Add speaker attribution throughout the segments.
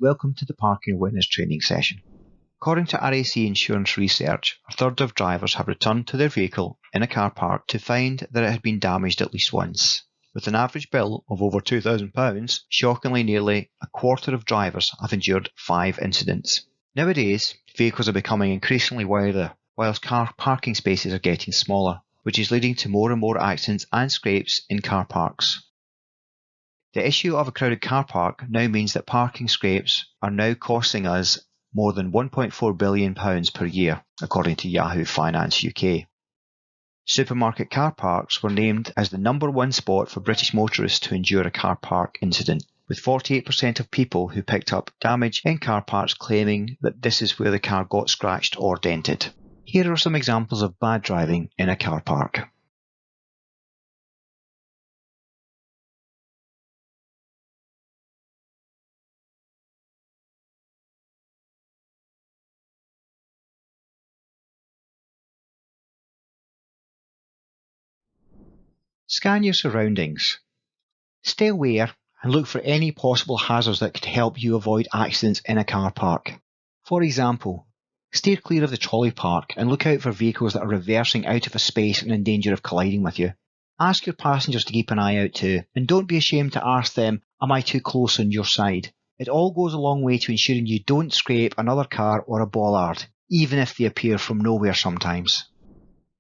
Speaker 1: welcome to the Parking Awareness Training session. According to RAC Insurance research, a third of drivers have returned to their vehicle in a car park to find that it had been damaged at least once. With an average bill of over £2,000, shockingly nearly a quarter of drivers have endured 5 incidents. Nowadays, vehicles are becoming increasingly wider, whilst car parking spaces are getting smaller, which is leading to more and more accidents and scrapes in car parks. The issue of a crowded car park now means that parking scrapes are now costing us more than £1.4 billion per year, according to Yahoo Finance UK. Supermarket car parks were named as the #1 spot for British motorists to endure a car park incident, with 48% of people who picked up damage in car parks claiming that this is where the car got scratched or dented. Here are some examples of bad driving in a car park. Scan your surroundings. Stay aware and look for any possible hazards that could help you avoid accidents in a car park. For example, steer clear of the trolley park and look out for vehicles that are reversing out of a space and in danger of colliding with you. Ask your passengers to keep an eye out too, and don't be ashamed to ask them, "Am I too close on your side?" It all goes a long way to ensuring you don't scrape another car or a bollard, even if they appear from nowhere sometimes.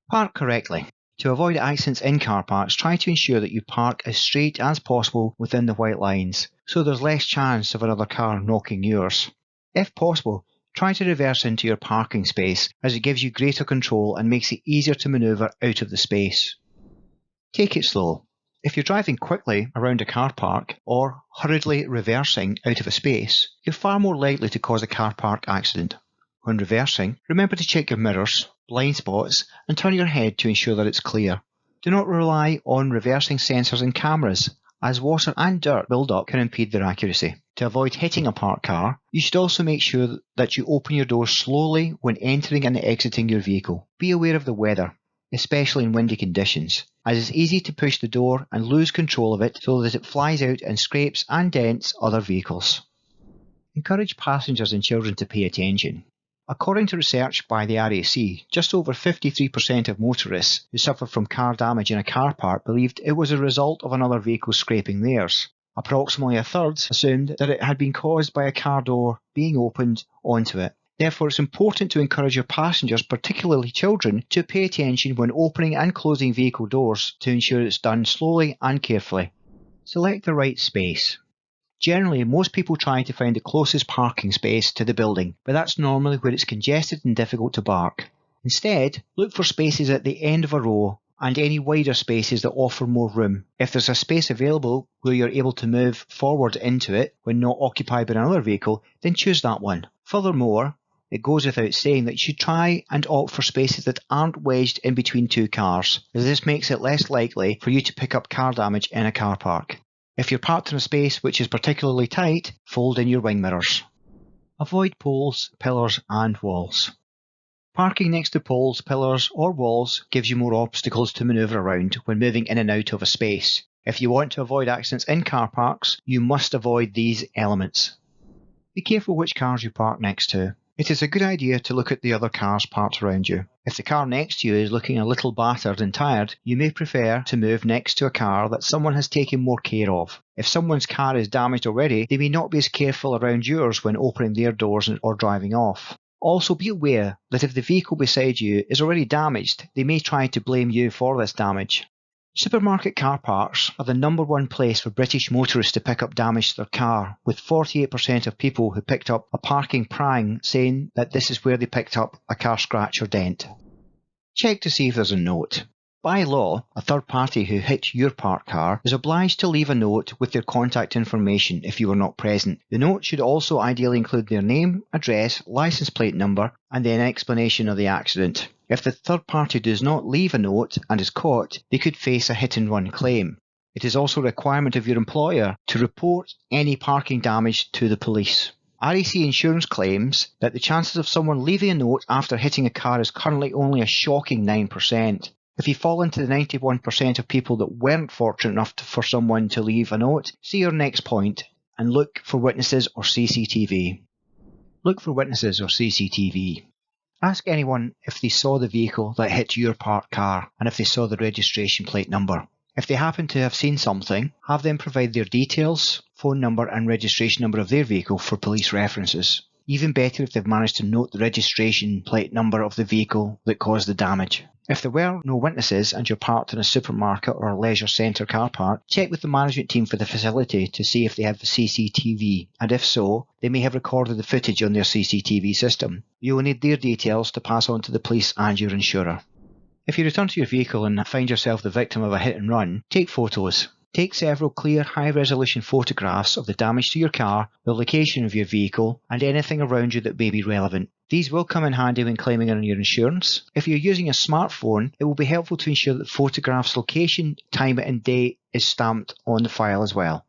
Speaker 1: Park correctly. To avoid accidents in car parks, try to ensure that you park as straight as possible within the white lines, so there's less chance of another car knocking yours. If possible, try to reverse into your parking space, as it gives you greater control and makes it easier to manoeuvre out of the space. Take it slow. If you're driving quickly around a car park or hurriedly reversing out of a space, you're far more likely to cause a car park accident. When reversing, remember to check your mirrors, blind spots, and turn your head to ensure that it's clear. Do not rely on reversing sensors and cameras, as water and dirt build-up can impede their accuracy. To avoid hitting a parked car, you should also make sure that you open your doors slowly when entering and exiting your vehicle. Be aware of the weather, especially in windy conditions, as it's easy to push the door and lose control of it so that it flies out and scrapes and dents other vehicles. Encourage passengers and children to pay attention. According to research by the RAC, just over 53% of motorists who suffered from car damage in a car park believed it was a result of another vehicle scraping theirs. Approximately a third assumed that it had been caused by a car door being opened onto it. Therefore, it's important to encourage your passengers, particularly children, to pay attention when opening and closing vehicle doors to ensure it's done slowly and carefully. Select the right space. Generally, most people try to find the closest parking space to the building, but that's normally where it's congested and difficult to park. Instead, look for spaces at the end of a row and any wider spaces that offer more room. If there's a space available where you're able to move forward into it when not occupied by another vehicle, then choose that one. Furthermore, it goes without saying that you should try and opt for spaces that aren't wedged in between two cars, as this makes it less likely for you to pick up car damage in a car park. If you're parked in a space which is particularly tight, fold in your wing mirrors. Avoid poles, pillars and walls. Parking next to poles, pillars or walls gives you more obstacles to manoeuvre around when moving in and out of a space. If you want to avoid accidents in car parks, you must avoid these elements. Be careful which cars you park next to. It is a good idea to look at the other cars parked around you. If the car next to you is looking a little battered and tired, you may prefer to move next to a car that someone has taken more care of. If someone's car is damaged already, they may not be as careful around yours when opening their doors or driving off. Also, be aware that if the vehicle beside you is already damaged, they may try to blame you for this damage. Supermarket car parks are the #1 place for British motorists to pick up damage to their car, with 48% of people who picked up a parking prang saying that this is where they picked up a car scratch or dent. Check to see if there's a note. By law, a third party who hit your parked car is obliged to leave a note with their contact information if you were not present. The note should also ideally include their name, address, licence plate number, and then an explanation of the accident. If the third party does not leave a note and is caught, they could face a hit-and-run claim. It is also a requirement of your employer to report any parking damage to the police. RAC Insurance claims that the chances of someone leaving a note after hitting a car is currently only a shocking 9%. If you fall into the 91% of people that weren't fortunate enough for someone to leave a note, see your next point and look for witnesses or CCTV. Look for witnesses or CCTV. Ask anyone if they saw the vehicle that hit your parked car and if they saw the registration plate number. If they happen to have seen something, have them provide their details, phone number and registration number of their vehicle for police references. Even better if they've managed to note the registration plate number of the vehicle that caused the damage. If there were no witnesses and you're parked in a supermarket or a leisure centre car park, check with the management team for the facility to see if they have the CCTV, and if so, they may have recorded the footage on their CCTV system. You will need their details to pass on to the police and your insurer. If you return to your vehicle and find yourself the victim of a hit and run, take photos. Take several clear, high-resolution photographs of the damage to your car, the location of your vehicle, and anything around you that may be relevant. These will come in handy when claiming on your insurance. If you're using a smartphone, it will be helpful to ensure that the photograph's location, time and date is stamped on the file as well.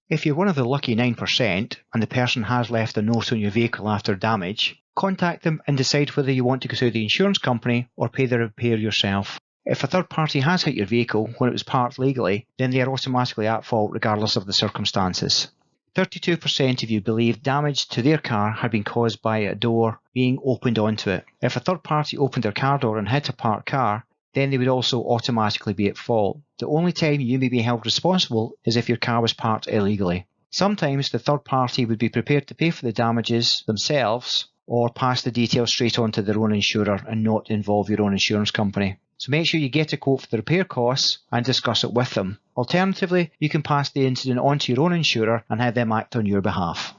Speaker 1: If you're one of the lucky 9% and the person has left a note on your vehicle after damage, contact them and decide whether you want to go through the insurance company or pay the repair yourself. If a third party has hit your vehicle when it was parked legally, then they are automatically at fault regardless of the circumstances. 32% of you believe damage to their car had been caused by a door being opened onto it. If a third party opened their car door and hit a parked car, then they would also automatically be at fault. The only time you may be held responsible is if your car was parked illegally. Sometimes the third party would be prepared to pay for the damages themselves or pass the details straight on to their own insurer and not involve your own insurance company. So make sure you get a quote for the repair costs and discuss it with them. Alternatively, you can pass the incident on to your own insurer and have them act on your behalf.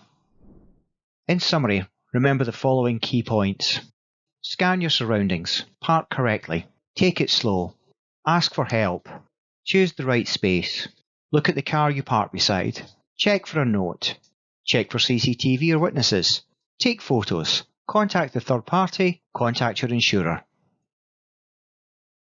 Speaker 1: In summary, remember the following key points. Scan your surroundings. Park correctly. Take it slow. Ask for help. Choose the right space. Look at the car you park beside. Check for a note. Check for CCTV or witnesses. Take photos. Contact the third party. Contact your insurer.